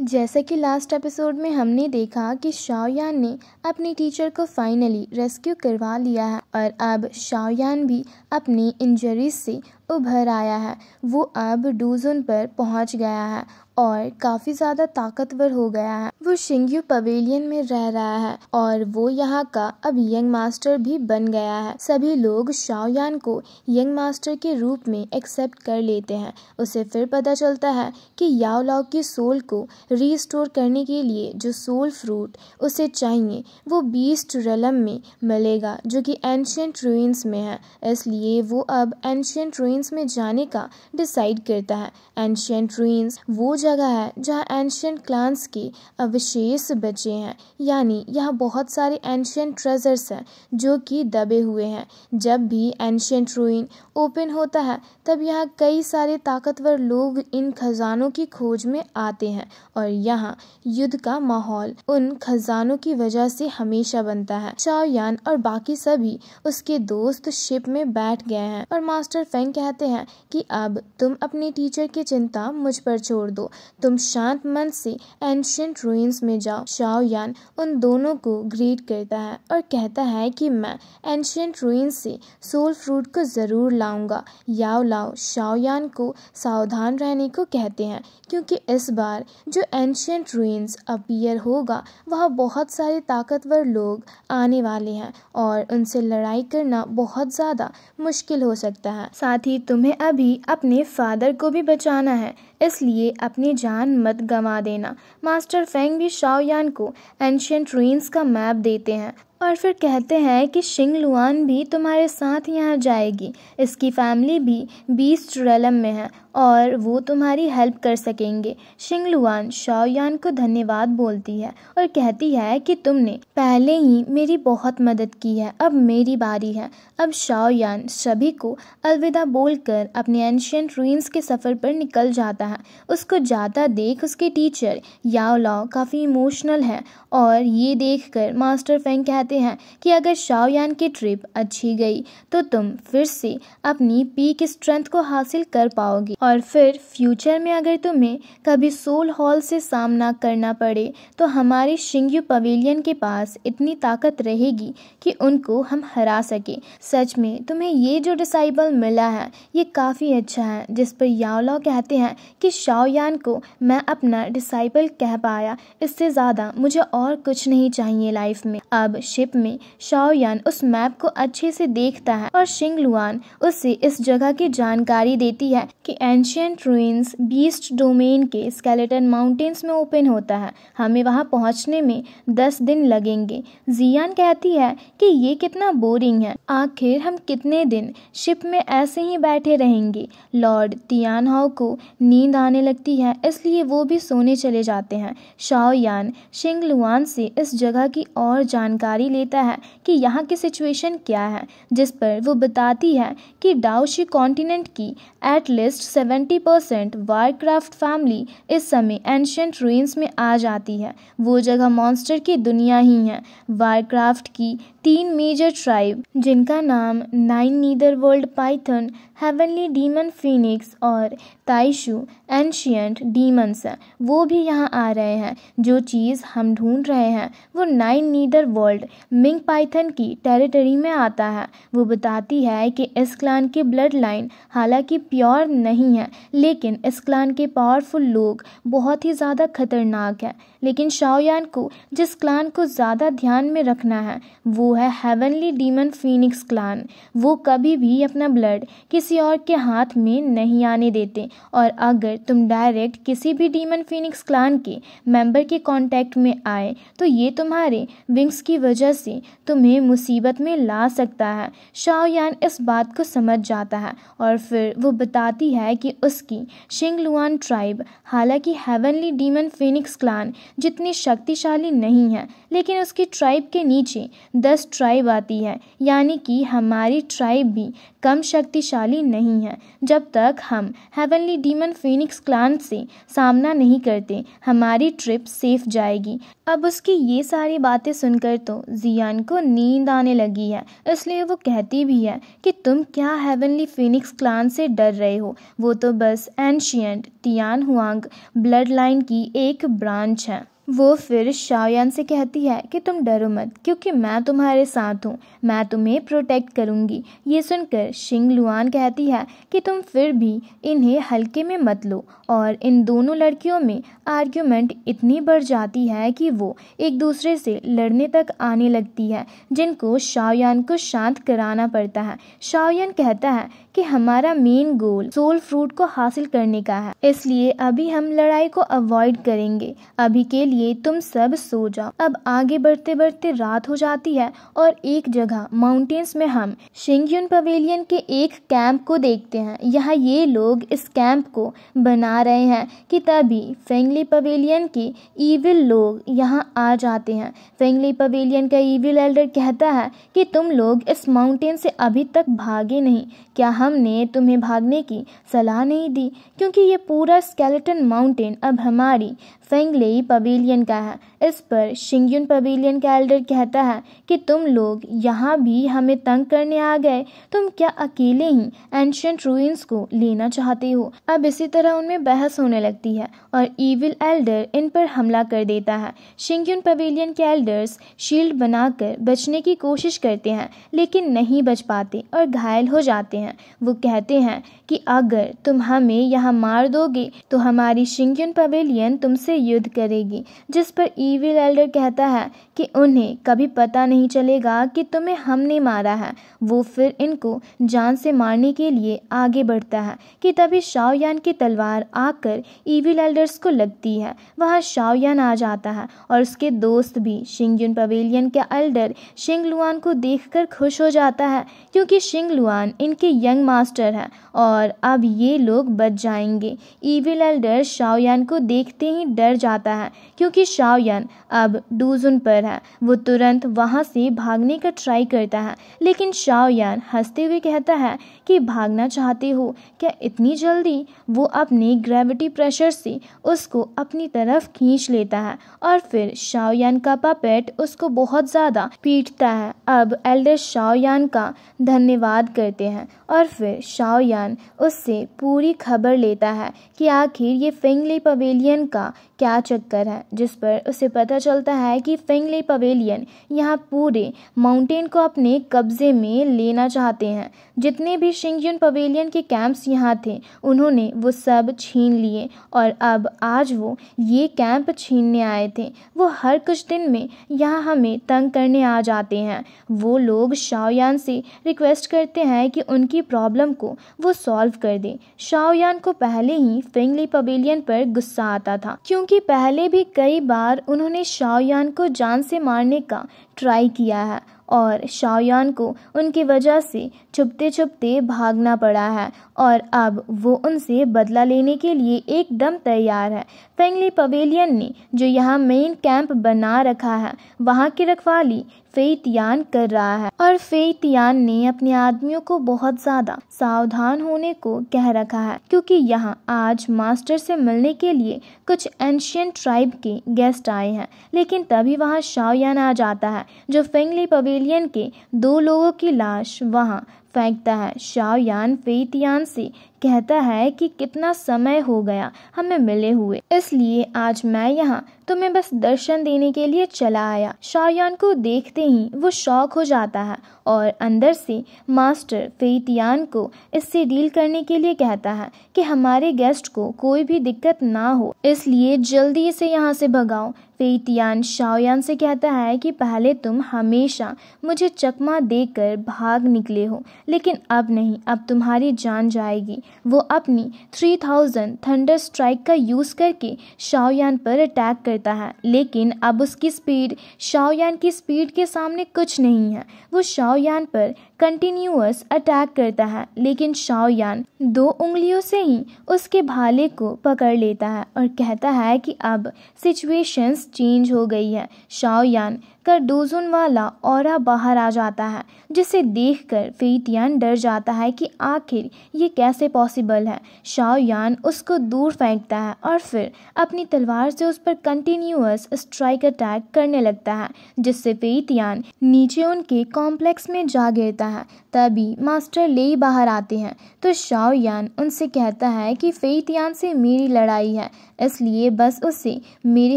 जैसे कि last episode में हमने देखा कि शाओयान ने अपनी टीचर को फाइनली रेस्क्यू करवा लिया है और अब शाओयान भी अपनी इंजरीज से उभर आया है। वो अब डूजोन पर पहुंच गया है और काफ़ी ज़्यादा ताकतवर हो गया है। वो शिंग्यू पवेलियन में रह रहा है और वो यहाँ का अब यंग मास्टर भी बन गया है। सभी लोग शाओयान को यंग मास्टर के रूप में एक्सेप्ट कर लेते हैं। उसे फिर पता चलता है कि याओ लाओ की सोल को रीस्टोर करने के लिए जो सोल फ्रूट उसे चाहिए वो बीस्ट रेलम में मिलेगा, जो कि एंशिएंट रूइंस में है। इसलिए वो अब एंशिएंट रूइंस में जाने का डिसाइड करता है। एंशिएंट रूइंस वो जगह है जहाँ एंशिएंट क्लान्स के अवशेष बचे हैं, यानी यहाँ बहुत सारे एंशिएंट ट्रेजर्स हैं जो कि दबे हुए हैं। जब भी एंशिएंट रूइन ओपन होता है तब यहाँ कई सारे ताकतवर लोग इन खजानों की खोज में आते हैं और यहाँ युद्ध का माहौल उन खजानों की वजह से हमेशा बनता है। शाओयान और बाकी सभी उसके दोस्त शिप में बैठ गए हैं और मास्टर फेंग कहते हैं कि अब तुम अपनी टीचर की चिंता मुझ पर छोड़ दो, तुम शांत मन से एंशिएंट रूइंस में जाओ। शाओयान उन दोनों को ग्रीट करता है और कहता है कि मैं एंशिएंट रूइंस से सोल फ्रूट को जरूर लाऊंगा। याओ लाओ शाओयान को सावधान रहने को कहते हैं क्योंकि इस बार जो एंशिएंट रूइंस अपीयर होगा वहाँ बहुत सारे ताकतवर लोग आने वाले हैं और उनसे लड़ाई करना बहुत ज़्यादा मुश्किल हो सकता है। साथ ही तुम्हें अभी अपने फादर को भी बचाना है, इसलिए अपनी जान मत गंवा देना। मास्टर फेंग भी शाओयान को एंशिएंट रूइंस का मैप देते हैं और फिर कहते हैं कि शिंग लुआन भी तुम्हारे साथ यहाँ जाएगी। इसकी फैमिली भी बीस्ट रेलम में है और वो तुम्हारी हेल्प कर सकेंगे। शिंग लुआन शाओयान को धन्यवाद बोलती है और कहती है कि तुमने पहले ही मेरी बहुत मदद की है, अब मेरी बारी है। अब शाओयान सभी को अलविदा बोलकर अपने एंशिएंट रूइंस के सफ़र पर निकल जाता है। उसको जाता देख उसके टीचर याओ लाओ काफ़ी इमोशनल है और ये देखकर मास्टर फेंग कहते हैं कि अगर शाओयान की ट्रिप अच्छी गई तो तुम फिर से अपनी पीक स्ट्रेंथ को हासिल कर पाओगे और फिर फ्यूचर में अगर तुम्हें कभी सोल हॉल से सामना करना पड़े तो हमारे शिंग्यू पवेलियन के पास इतनी ताकत रहेगी कि उनको हम हरा सके। सच में तुम्हें ये जो डिसाइबल मिला है ये काफ़ी अच्छा है। जिस पर याओ लाओ कहते हैं कि शाओयान को मैं अपना डिसाइबल कह पाया, इससे ज़्यादा मुझे और कुछ नहीं चाहिए लाइफ में। अब शिप में शाओयान उस मैप को अच्छे से देखता है और शिंग लुआन उसे इस जगह की जानकारी देती है कि एंशिएंट रूइंस बीस्ट डोमेन के स्केलेटन माउंटेन्स में ओपन होता है। हमें वहां पहुंचने में 10 दिन लगेंगे। जियान कहती है कि ये कितना बोरिंग है, आखिर हम कितने दिन शिप में ऐसे ही बैठे रहेंगे। लॉर्ड तियान हाओ को नींद आने लगती है, इसलिए वो भी सोने चले जाते हैं। शाओयान शिंग लुआन से इस जगह की और जानकारी लेता है कि यहाँ की सिचुएशन क्या है, जिस पर वो बताती है कि डाओशी कॉन्टिनेंट की एटलीस्ट 70% वारक्राफ्ट फैमिली इस समय एंशिएंट रूइंस में आ जाती है। वो जगह मॉन्स्टर की दुनिया ही है। वारक्राफ्ट की 3 मेजर ट्राइब जिनका नाम 9 नीदरवर्ल्ड पाइथन, हेवनली डीमन फिनिक्स और ताइशु एंशिएंट डीमंस हैं, वो भी यहाँ आ रहे हैं। जो चीज़ हम ढूंढ रहे हैं वो 9 नीदरवर्ल्ड मिंग पाइथन की टेरिटरी में आता है। वो बताती है कि इस क्लान की ब्लड लाइन हालांकि प्योर नहीं है, लेकिन इस क्लान के पावरफुल लोग बहुत ही ज़्यादा खतरनाक हैं। लेकिन शाओयान को जिस क्लान को ज़्यादा ध्यान में रखना है वो है हेवनली डीमन फिनिक्स क्लान। वो कभी भी अपना ब्लड किसी और के हाथ में नहीं आने देते और अगर तुम डायरेक्ट किसी भी डीमन फिनिक्स क्लान के मेंबर के कांटेक्ट में आए तो ये तुम्हारे विंग्स की वजह से तुम्हें मुसीबत में ला सकता है। शाओयान इस बात को समझ जाता है और फिर वो बताती है कि उसकी शिंग लुआन ट्राइब हालांकि हेवनली डीमन फिनिक्स क्लान जितनी शक्तिशाली नहीं है, लेकिन उसकी ट्राइब के नीचे 10 ट्राइब आती है, यानी कि हमारी ट्राइब भी कम शक्तिशाली नहीं है। जब तक हम हेवनली डीमन फिनिक्स क्लान से सामना नहीं करते हमारी ट्रिप सेफ जाएगी। अब उसकी ये सारी बातें सुनकर तो जियान को नींद आने लगी है, इसलिए वो कहती भी है कि तुम क्या हेवनली फिनिक्स क्लान से डर रहे हो, वो तो बस ancient Tian Huang blood line की एक ब्रांच है। वो फिर शाओयान से कहती है कि तुम डरो मत, क्योंकि मैं तुम्हारे साथ हूँ, मैं तुम्हें प्रोटेक्ट करूँगी। ये सुनकर शिंग लुआन कहती है कि तुम फिर भी इन्हें हल्के में मत लो, और इन दोनों लड़कियों में आर्ग्यूमेंट इतनी बढ़ जाती है कि वो एक दूसरे से लड़ने तक आने लगती है, जिनको शाओयान को शांत कराना पड़ता है। शाओयान कहता है कि हमारा मेन गोल सोल फ्रूट को हासिल करने का है, इसलिए अभी हम लड़ाई को अवॉइड करेंगे। अभी के लिए तुम सब सो जाओ। अब आगे बढ़ते बढ़ते रात हो जाती है और एक जगह माउंटेन्स में हम शिंगयुन पवेलियन के एक कैंप को देखते हैं। यहाँ ये लोग इस कैंप को बना रहे हैं कि तभी फेंगली पवेलियन के ईविल लोग यहाँ आ जाते हैं। फेंगली पवेलियन का ईविल एल्डर कहता है कि तुम लोग इस माउंटेन से अभी तक भागे नहीं, क्या हमने तुम्हें भागने की सलाह नहीं दी? क्योंकि ये पूरा स्केलेटन माउंटेन अब हमारी फेंगली पवेलियन का है। इस पर शिंगयुन पवेलियन का एल्डर कहता है कि तुम लोग यहाँ भी हमें तंग करने आ गए, तुम क्या अकेले ही एंशिएंट रूइंस को लेना चाहते हो? अब इसी तरह उनमें बहस होने लगती है और ईविल एल्डर इन पर हमला कर देता है। शिंगयुन पवेलियन के एल्डर्स शील्ड बनाकर बचने की कोशिश करते हैं, लेकिन नहीं बच पाते और घायल हो जाते हैं। वो कहते हैं कि अगर तुम हमें यहाँ मार दोगे तो हमारी शिंगयुन पवेलियन तुमसे युद्ध करेगी, जिस पर ईविल एल्डर कहता है कि उन्हें कभी पता नहीं चलेगा कि तुम्हें हमने मारा है। वो फिर इनको जान से मारने के लिए आगे बढ़ता है कि तभी शाओयान की तलवार आकर ईविल एल्डर्स को लगती है। वहाँ शाओयान आ जाता है और उसके दोस्त भी। शिंगयुन पवेलियन के एल्डर शिंग लुआन को देखकर खुश हो जाता है, क्योंकि शिंग लुआन इनके यंग मास्टर है और अब ये लोग बच जाएंगे। ईविल एल्डर शाओयान को देखते ही डर जाता है, क्योंकि शाओयान अब डूजुन पर है। वो तुरंत वहां से भागने का ट्राई करता है, लेकिन शाओयान हंसते हुए कहता है कि भागना चाहते हो क्या इतनी जल्दी? वो अपने ग्रेविटी प्रेशर से उसको अपनी तरफ खींच लेता है और फिर शाओयान का पपेट उसको बहुत ज़्यादा पीटता है। अब एल्डर शाओयान का धन्यवाद करते हैं और फिर शाओयान उससे पूरी खबर लेता है कि आखिर ये फेंगली पवेलियन का क्या चक्कर है, जिस पर उसे पता चलता है कि फेंगली पवेलियन यहाँ पूरे माउंटेन को अपने कब्जे में लेना चाहते हैं। जितने भी शिंगयुन पवेलियन के कैंप्स यहाँ थे उन्होंने वो सब छीन लिए और अब आज वो ये कैंप छीनने आए थे। वो हर कुछ दिन में यहाँ हमें तंग करने आ जाते हैं। वो लोग शाओयान से रिक्वेस्ट करते हैं कि उनकी प्रॉब्लम को वो सॉल्व कर दे। शाओयान को पहले ही फेंगली पवेलियन पर गुस्सा आता था, क्योंकि पहले भी कई बार उन्होंने शाओयान को जान से मारने का ट्राई किया है और शाओयान को उनकी वजह से छुपते छुपते भागना पड़ा है और अब वो उनसे बदला लेने के लिए एकदम तैयार है। फेंगली पवेलियन ने जो यहाँ मेन कैंप बना रखा है वहाँ की रखवाली फेई तियान कर रहा है और फेई तियान ने अपने आदमियों को बहुत ज़्यादा सावधान होने को कह रखा है, क्योंकि यहाँ आज मास्टर से मिलने के लिए कुछ एंशिएंट ट्राइब के गेस्ट आए हैं। लेकिन तभी वहाँ शाओयान आ जाता है, जो फेंगली पवेलियन के 2 लोगों की लाश वहाँ फेंकता है। शाओयान फेई तियान से कहता है कि कितना समय हो गया हमें मिले हुए, इसलिए आज मैं यहाँ तुम्हें बस दर्शन देने के लिए चला आया। शाओयान को देखते ही वो शॉक हो जाता है और अंदर से मास्टर फेई तियान को इससे डील करने के लिए कहता है कि हमारे गेस्ट को कोई भी दिक्कत ना हो, इसलिए जल्दी से यहाँ से भगाओ। फेई तियान शाओयान से कहता है कि पहले तुम हमेशा मुझे चकमा देकर भाग निकले हो, लेकिन अब नहीं, अब तुम्हारी जान जाएगी। वो अपनी 3000 थंडर स्ट्राइक का यूज़ करके शाओयान पर अटैक करता है, लेकिन अब उसकी स्पीड शाओयान की स्पीड के सामने कुछ नहीं है। वो शाओयान पर कंटिन्यूअस अटैक करता है, लेकिन शाओयान 2 उंगलियों से ही उसके भाले को पकड़ लेता है और कहता है कि अब सिचुएशंस चेंज हो गई है। शाओयान का डोजुन वाला ऑरा बाहर आ जाता है, जिसे देखकर फेई तियान डर जाता है कि आखिर ये कैसे पॉसिबल है। शाओयान उसको दूर फेंकता है और फिर अपनी तलवार से उस पर कंटिन्यूअस स्ट्राइक अटैक करने लगता है, जिससे फेई तियान नीचे उनके कॉम्प्लेक्स में जा गिरता लगता है। तभी मास्टर ले बाहर आते हैं तो शाओ यान उनसे कहता है कि फेई तियान से मेरी लड़ाई है, इसलिए बस उसे मेरे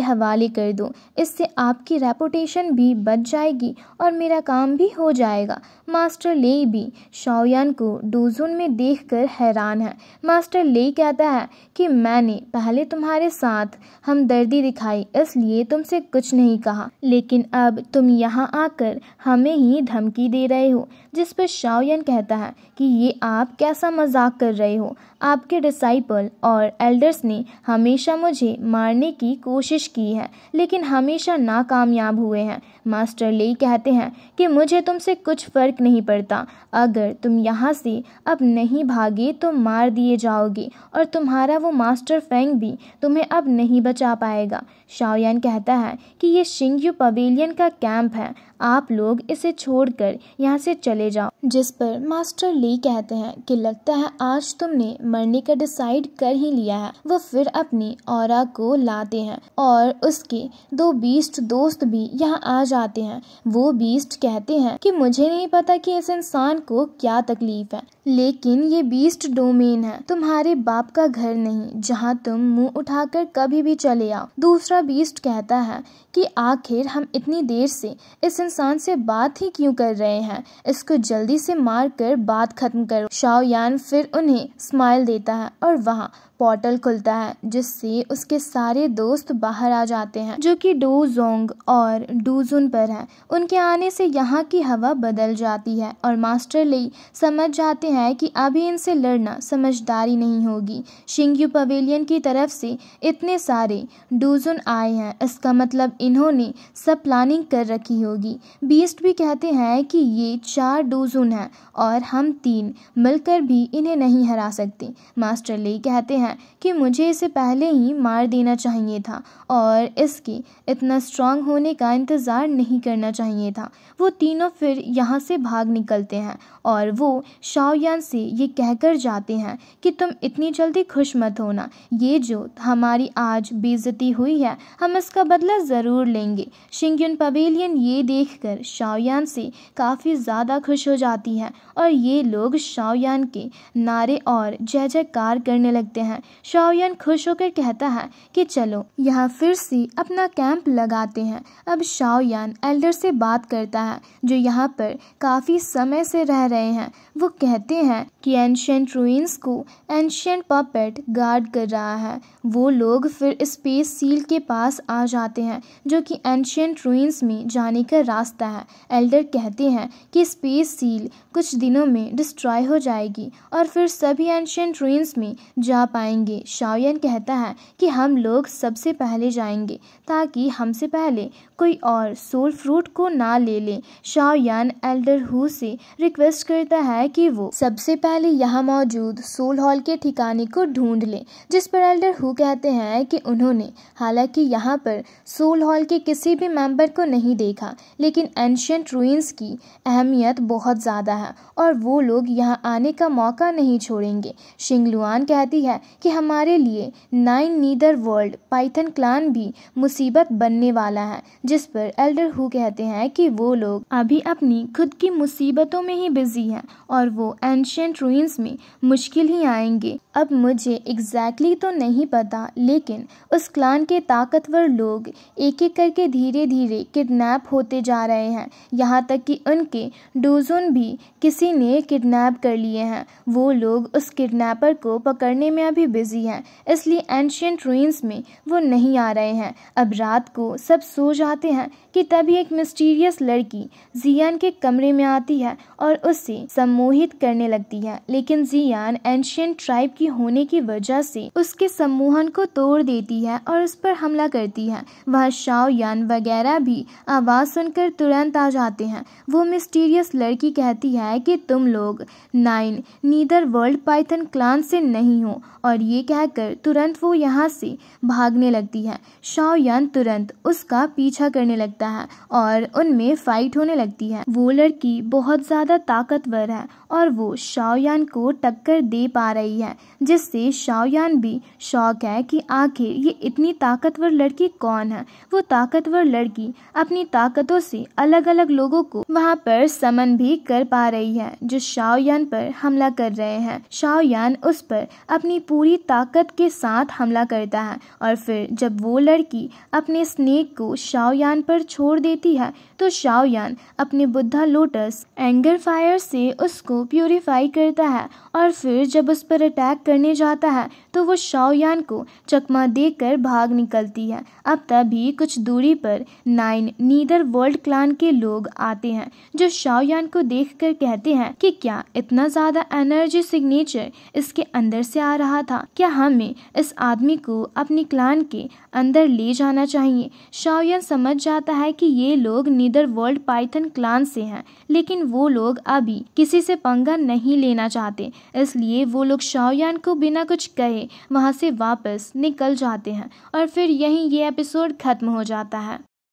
हवाले कर दो। इससे आपकी रेपुटेशन भी बच जाएगी और मेरा काम भी हो जाएगा। मास्टर ले भी शाओ यान को डोजोन में देखकर हैरान है। मास्टर ले कहता है कि मैंने पहले तुम्हारे साथ हमदर्दी दिखाई, इसलिए तुमसे कुछ नहीं कहा, लेकिन अब तुम यहाँ आकर हमें ही धमकी दे रहे हो। जिस पर शाओ यान कहता है कि ये आप कैसा मजाक कर रहे हो। आपके डिसाइपल और एल्डर्स ने हमेशा मुझे मारने की कोशिश की है, लेकिन हमेशा नाकामयाब हुए हैं। मास्टर ले कहते हैं कि मुझे तुमसे कुछ फर्क नहीं पड़ता। अगर तुम यहाँ से अब नहीं भागे तो मार दिए जाओगे और तुम्हारा वो मास्टर फेंग भी तुम्हें अब नहीं बचा पाएगा। शाओ यान कहता है कि ये शिंगयू पवेलियन का कैंप है, आप लोग इसे छोड़कर यहाँ से चले जाओ। जिस पर मास्टर ली कहते हैं कि लगता है आज तुमने मरने का डिसाइड कर ही लिया है। वो फिर अपनी ऑरा को लाते हैं और उसके 2 बीस्ट दोस्त भी यहाँ आ जाते हैं। वो बीस्ट कहते हैं कि मुझे नहीं पता कि इस इंसान को क्या तकलीफ है, लेकिन ये बीस्ट डोमेन है, तुम्हारे बाप का घर नहीं जहाँ तुम मुंह उठाकर कभी भी चले आओ। दूसरा बीस्ट कहता है कि आखिर हम इतनी देर से इस इंसान से बात ही क्यों कर रहे हैं, इसको जल्दी से मार कर बात खत्म करो। शाओ यान फिर उन्हें स्माइल देता है और वहाँ पोर्टल खुलता है, जिससे उसके सारे दोस्त बाहर आ जाते हैं जो कि डोजोंग और डूजुन पर है। उनके आने से यहाँ की हवा बदल जाती है और मास्टर ली समझ जाते हैं कि अभी इनसे लड़ना समझदारी नहीं होगी। शिंगयू पवेलियन की तरफ से इतने सारे डूजुन आए हैं, इसका मतलब इन्होंने सब प्लानिंग कर रखी होगी। बीस्ट भी कहते हैं कि ये 4 डूजुन हैं और हम 3 मिलकर भी इन्हें नहीं हरा सकते। मास्टर ली कहते हैं कि मुझे इसे पहले ही मार देना चाहिए था और इसके इतना स्ट्रांग होने का इंतज़ार नहीं करना चाहिए था। वो तीनों फिर यहाँ से भाग निकलते हैं और वो शाओ यान से ये कहकर जाते हैं कि तुम इतनी जल्दी खुश मत होना, ये जो हमारी आज बेइज्जती हुई है हम इसका बदला ज़रूर लेंगे। शिंगयुन पवेलियन ये देखकर शाओ यान से काफ़ी ज़्यादा खुश हो जाती है और ये लोग शाओ यान के नारे और जय जयकार करने लगते हैं। शाओ यान खुश होकर कहता है कि चलो यहाँ फिर से अपना कैंप लगाते हैं। अब शाओ यान एल्डर से बात करता है जो यहाँ पर काफ़ी समय से रह रहे हैं। वो कहते हैं कि एंशिएंट रूइंस को एंशिएंट पपेट गार्ड कर रहा है। वो लोग फिर स्पेस सील के पास आ जाते हैं जो कि एंशिएंट रूइंस में जाने का रास्ता है। एल्डर कहते हैं कि स्पेस सील कुछ दिनों में डिस्ट्रॉय हो जाएगी और फिर सभी एंशिएंट रूइंस में जा पाएंगे। शाओ यान कहता है कि हम लोग सबसे पहले जाएंगे ताकि हमसे पहले कोई और सोल फ्रूट को ना ले ले। शाओ यान एल्डर हु से रिक्वेस्ट करता है कि वो सबसे पहले यहाँ मौजूद सोल हॉल के ठिकाने को ढूंढ ले, जिस पर एल्डर हु कहते हैं कि उन्होंने हालांकि यहाँ पर सोल हॉल के किसी भी मेंबर को नहीं देखा, लेकिन एंशिएंट रूइंस की अहमियत बहुत ज़्यादा है और वो लोग यहाँ आने का मौका नहीं छोड़ेंगे। शिंगलुआन कहती है कि हमारे लिए 9 नीदर वर्ल्ड पाइथन क्लान भी मुसीबत बनने वाला है, जिस पर एल्डर हु कहते हैं कि वो लोग अभी अपनी खुद की मुसीबतों में ही बिजी हैं और वो एंशिएंट रूइंस में मुश्किल ही आएंगे। अब मुझे एग्जैक्टली तो नहीं पता, लेकिन उस क्लान के ताकतवर लोग एक एक करके धीरे धीरे किडनैप होते जा रहे हैं, यहाँ तक कि उनके डोजोन भी किसी ने किडनैप कर लिए हैं। वो लोग उस किडनैपर को पकड़ने में अभी बिजी हैं, इसलिए एंशिएंट रूइंस में वो नहीं आ रहे हैं। अब रात को सब सो जाते हैं कि तभी एक मिस्टीरियस लड़की जियान के कमरे में आती है और उससे सम्मोहित करने लगती है, लेकिन जियान एंशिएंट ट्राइब की होने की वजह से उसके सम्मोहन को तोड़ देती है और उस पर हमला करती है। वह शाओ यान वगैरह भी आवाज सुनकर तुरंत आ जाते हैं। वो मिस्टीरियस लड़की कहती है कि तुम लोग 9 नीदर वर्ल्ड पाइथन क्लान से नहीं हो और ये कहकर तुरंत वो यहाँ से भागने लगती है। शाओयान तुरंत उसका पीछा करने लगता है और उनमें फाइट होने लगती है। वो लड़की बहुत ज़्यादा ताकतवर है और वो शाओयान को टक्कर दे पा रही है, जिससे शाओयान भी शॉक है कि आखिर ये इतनी ताकतवर लड़की कौन है। वो ताकतवर लड़की अपनी ताकतों से अलग अलग लोगों को वहाँ पर समन भी कर पा रही है जो शाओयान पर हमला कर रहे हैं। शाओयान उस पर अपनी पूरी ताकत के साथ हमला करता है और फिर जब वो लड़की अपने स्नेक को शाओयान पर छोड़ देती है तो शाओयान अपने बुद्धा लोटस एंगर फायर से उसको प्यूरिफाई करता है और फिर जब उस पर अटैक करने जाता है तो वो शाओयान को चकमा देकर भाग निकलती है। अब तभी कुछ दूरी पर 9 नीदर वर्ल्ड क्लान के लोग आते हैं जो शाओयान को देखकर कहते हैं कि क्या इतना ज्यादा एनर्जी सिग्नेचर इसके अंदर से आ रहा था, क्या हमें इस आदमी को अपनी क्लान के अंदर ले जाना चाहिए। शाओयान समझ जाता है कि ये लोग नीदर वर्ल्ड पाइथन क्लान से हैं, लेकिन वो लोग अभी किसी से पंगा नहीं लेना चाहते, इसलिए वो लोग शाओयान को बिना कुछ कहे वहां से वापस निकल जाते हैं और फिर यहीं ये एपिसोड खत्म हो जाता है।